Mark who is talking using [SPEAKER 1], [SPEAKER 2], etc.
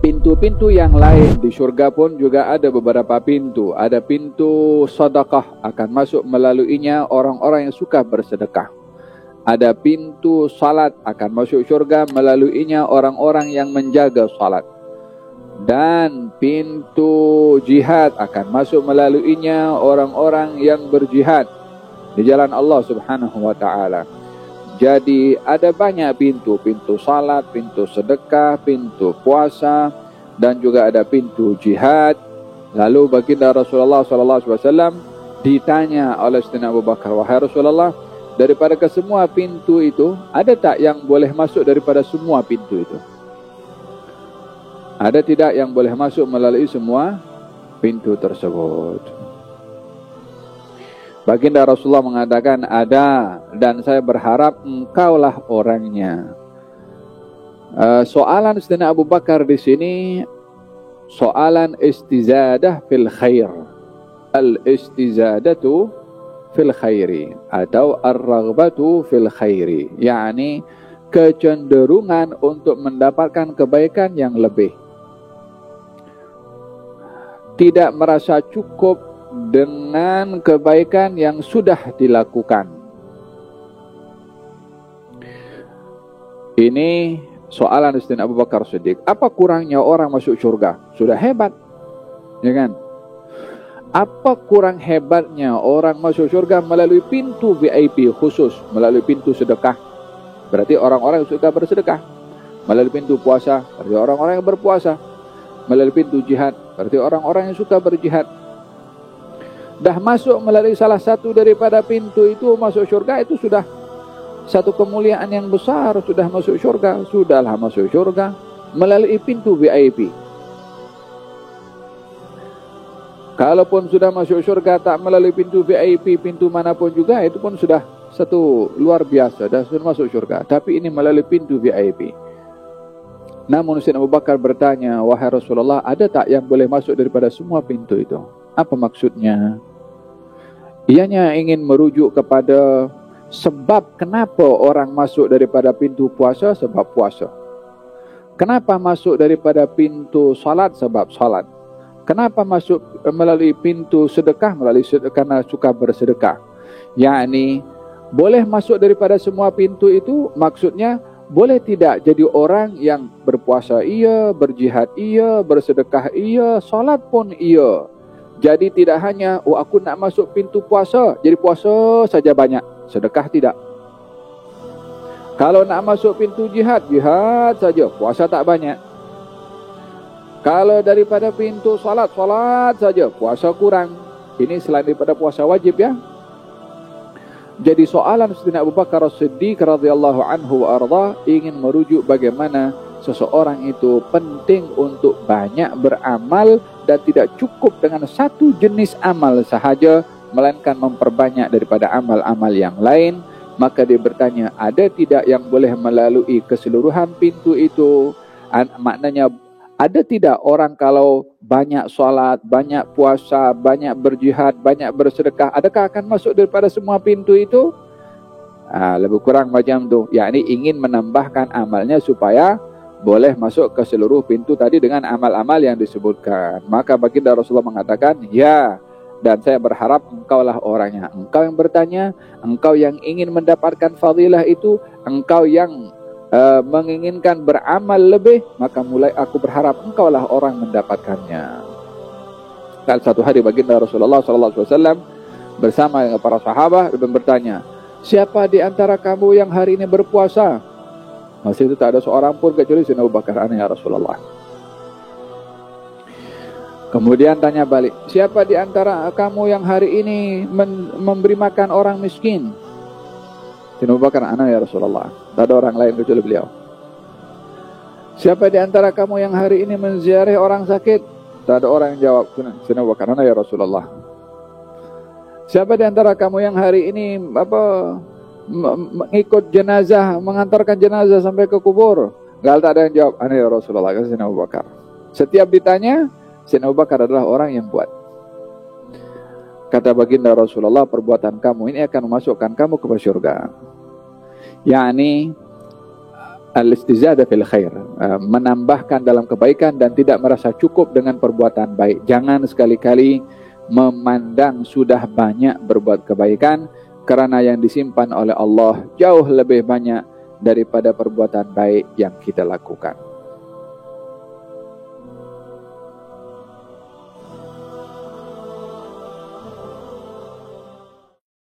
[SPEAKER 1] pintu-pintu yang lain di syurga pun juga ada beberapa pintu. Ada pintu sedekah, akan masuk melaluinya orang-orang yang suka bersedekah. Ada pintu salat, akan masuk syurga melaluinya orang-orang yang menjaga salat. Dan pintu jihad, akan masuk melaluinya orang-orang yang berjihad di jalan Allah Subhanahu wa ta'ala. Jadi ada banyak pintu, pintu salat, pintu sedekah, pintu puasa, dan juga ada pintu jihad. Lalu baginda Rasulullah SAW ditanya oleh Sayyidina Abu Bakar, wahai Rasulullah, daripada kesemua pintu itu, ada tak yang boleh masuk daripada semua pintu itu? Ada tidak yang boleh masuk melalui semua pintu tersebut? Baginda Rasulullah mengatakan ada, dan saya berharap engkaulah orangnya. Soalan Sayyidina Abu Bakar di sini soalan istizadah fil khair. Al-istizadatu fil khairi atau ar-raghbatu fil khairi, yakni kecenderungan untuk mendapatkan kebaikan yang lebih. Tidak merasa cukup dengan kebaikan yang sudah dilakukan. Ini soalan Sayyidina Abu Bakar Siddiq. Apa kurangnya orang masuk surga? Sudah hebat, ya kan? Apa kurang hebatnya orang masuk surga melalui pintu VIP khusus, melalui pintu sedekah? Berarti orang-orang yang suka bersedekah. Melalui pintu puasa, berarti orang-orang yang berpuasa. Melalui pintu jihad, berarti orang-orang yang suka berjihad. Dah masuk melalui salah satu daripada pintu itu masuk syurga, itu sudah satu kemuliaan yang besar. Sudah masuk syurga, sudahlah masuk syurga melalui pintu VIP. Kalaupun sudah masuk syurga tak melalui pintu VIP, pintu manapun juga, itu pun sudah satu luar biasa, dah sudah masuk syurga. Tapi ini melalui pintu VIP. Namun Sayyidina Abu Bakar bertanya, wahai Rasulullah, ada tak yang boleh masuk daripada semua pintu itu? Apa maksudnya? Ianya ingin merujuk kepada sebab kenapa orang masuk daripada pintu puasa, sebab puasa. Kenapa masuk daripada pintu salat, sebab salat. Kenapa masuk melalui pintu sedekah, karena suka bersedekah. Yakni boleh masuk daripada semua pintu itu, maksudnya boleh tidak jadi orang yang berpuasa iya, berjihad iya, bersedekah iya, salat pun iya. Jadi tidak hanya, oh aku nak masuk pintu puasa, jadi puasa saja banyak, sedekah tidak. Kalau nak masuk pintu jihad, jihad saja, puasa tak banyak. Kalau daripada pintu salat, salat saja, puasa kurang. Ini selain daripada puasa wajib ya. Jadi soalan Sayyidina Abu Bakar As-Siddiq radhiyallahu anhu wa arda ingin merujuk bagaimana seseorang itu penting untuk banyak beramal dan tidak cukup dengan satu jenis amal sahaja, melainkan memperbanyak daripada amal-amal yang lain. Maka dia bertanya, ada tidak yang boleh melalui keseluruhan pintu itu? Maknanya, ada tidak orang kalau banyak solat, banyak puasa, banyak berjihad, banyak bersedekah, adakah akan masuk daripada semua pintu itu? Lebih kurang macam tu. Yakni ingin menambahkan amalnya supaya boleh masuk ke seluruh pintu tadi dengan amal-amal yang disebutkan. Maka baginda Rasulullah mengatakan, ya, dan saya berharap engkaulah orangnya. Engkau yang bertanya, engkau yang ingin mendapatkan fadilah itu, engkau yang menginginkan beramal lebih, maka mulai aku berharap engkaulah orang mendapatkannya. Kali satu hari baginda Rasulullah SAW bersama dengan para sahabat dan bertanya, siapa di antara kamu yang hari ini berpuasa? Masih itu tak ada seorang pun kecuali Sayyidina Abu Bakar, ya Rasulullah. Kemudian tanya balik, siapa di antara kamu yang hari ini memberi makan orang miskin? Sayyidina Abu Bakar, ana ya Rasulullah. Tak ada orang lain kecuali beliau. Siapa di antara kamu yang hari ini menziarahi orang sakit? Tak ada orang yang jawab. Sayyidina Abu Bakar, ana ya Rasulullah. Siapa di antara kamu yang hari ini mengikut jenazah, mengantarkan jenazah sampai ke kubur? Tak ada yang jawab, ana ya Rasulullah. Kata Sayyidina Abu Bakar. Setiap ditanya, Sayyidina Abu Bakar adalah orang yang buat. Kata baginda Rasulullah, perbuatan kamu ini akan memasukkan kamu ke surga. Yakni al-istizadah fil khair, menambahkan dalam kebaikan dan tidak merasa cukup dengan perbuatan baik. Jangan sekali-kali memandang sudah banyak berbuat kebaikan, karena yang disimpan oleh Allah jauh lebih banyak daripada perbuatan baik yang kita lakukan.